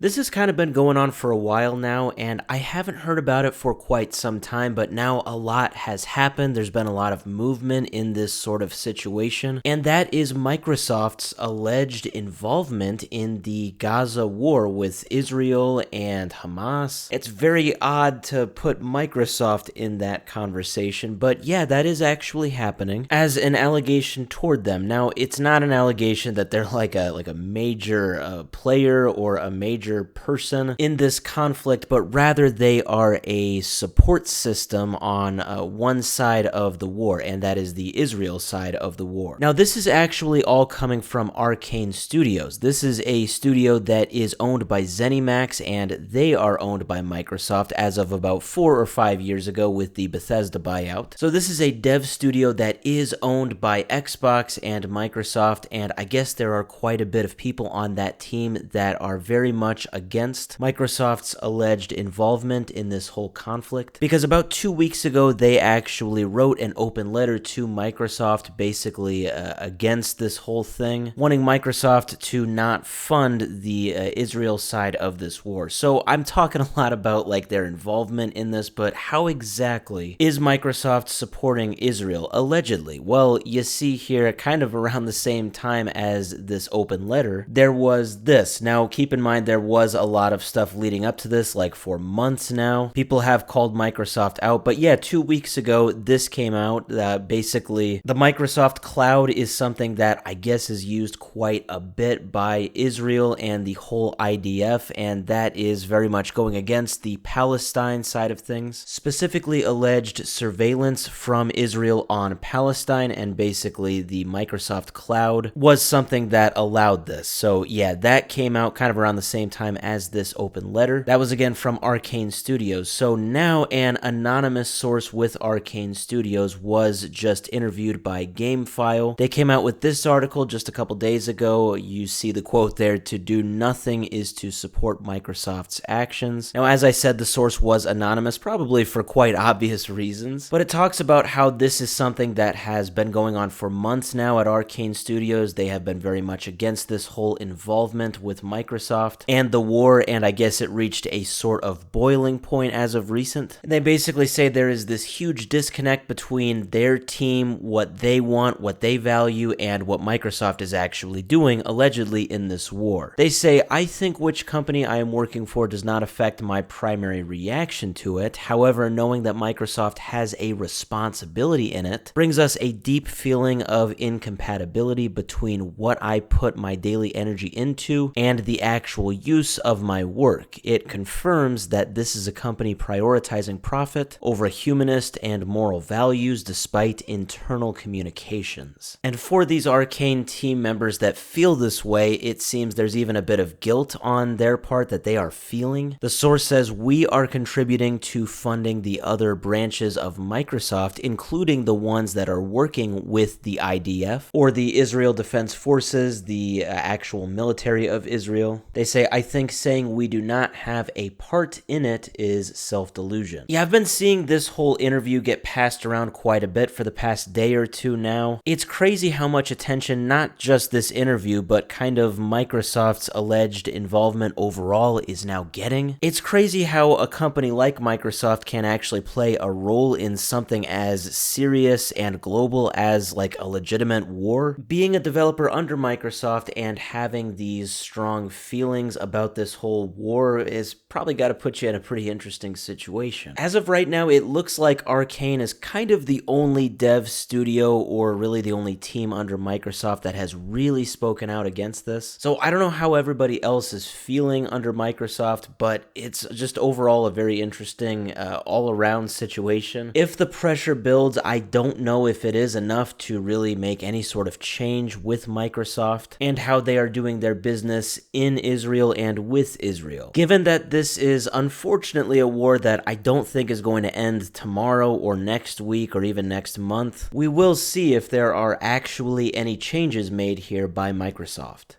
This has kind of been going on for a while now, and I haven't heard about it for quite some time, but now a lot has happened. There's been a lot of movement in this sort of situation, and that is Microsoft's alleged involvement in the Gaza War with Israel and Hamas. It's very odd to put Microsoft in that conversation, but yeah, that is actually happening as an allegation toward them. Now, it's not an allegation that they're like a major player or a major person in this conflict, but rather they are a support system on one side of the war, and that is the Israel side of the war. Now, this is actually all coming from Arkane Studios. This is a studio that is owned by ZeniMax, and they are owned by Microsoft as of about 4 or 5 years ago with the Bethesda buyout. So this is a dev studio that is owned by Xbox and Microsoft, and I guess there are quite a bit of people on that team that are very much against Microsoft's alleged involvement in this whole conflict, because about 2 weeks ago they actually wrote an open letter to Microsoft basically against this whole thing, wanting Microsoft to not fund the Israel side of this war. So I'm talking a lot about like their involvement in this, but how exactly is Microsoft supporting Israel allegedly? Well, you see here kind of around the same time as this open letter, there was this. Now keep in mind there was a lot of stuff leading up to this, like for months now. People have called Microsoft out, but yeah, 2 weeks ago, this came out. Basically, the Microsoft cloud is something that I guess is used quite a bit by Israel and the whole IDF, and that is very much going against the Palestine side of things, specifically alleged surveillance from Israel on Palestine, and basically the Microsoft cloud was something that allowed this. So yeah, that came out kind of around the same time as this open letter. That was again from Arkane Studios. So now an anonymous source with Arkane Studios was just interviewed by GameFile. They came out with this article just a couple days ago. You see the quote there: "To do nothing is to support Microsoft's actions." Now, as I said, the source was anonymous, probably for quite obvious reasons, but it talks about how this is something that has been going on for months now at Arkane Studios. They have been very much against this whole involvement with Microsoft and the war, and I guess it reached a sort of boiling point as of recent. And they basically say there is this huge disconnect between their team, what they want, what they value, and what Microsoft is actually doing, allegedly, in this war. They say, "I think which company I am working for does not affect my primary reaction to it. However, knowing that Microsoft has a responsibility in it brings us a deep feeling of incompatibility between what I put my daily energy into and the actual use of my work. It confirms that this is a company prioritizing profit over humanist and moral values despite internal communications." And for these Arkane team members that feel this way, it seems there's even a bit of guilt on their part that they are feeling. The source says, "We are contributing to funding the other branches of Microsoft, including the ones that are working with the IDF or the Israel Defense Forces, the actual military of Israel." They say, "I think saying we do not have a part in it is self-delusion." Yeah, I've been seeing this whole interview get passed around quite a bit for the past day or two now. It's crazy how much attention not just this interview, but kind of Microsoft's alleged involvement overall is now getting. It's crazy how a company like Microsoft can actually play a role in something as serious and global as like a legitimate war. Being a developer under Microsoft and having these strong feelings about this whole war is probably got to put you in a pretty interesting situation. As of right now, it looks like Arkane is kind of the only dev studio, or really the only team under Microsoft, that has really spoken out against this. So I don't know how everybody else is feeling under Microsoft, but it's just overall a very interesting all-around situation. If the pressure builds, I don't know if it is enough to really make any sort of change with Microsoft and how they are doing their business in Israel and with Israel. Given that this is unfortunately a war that I don't think is going to end tomorrow or next week or even next month, we will see if there are actually any changes made here by Microsoft.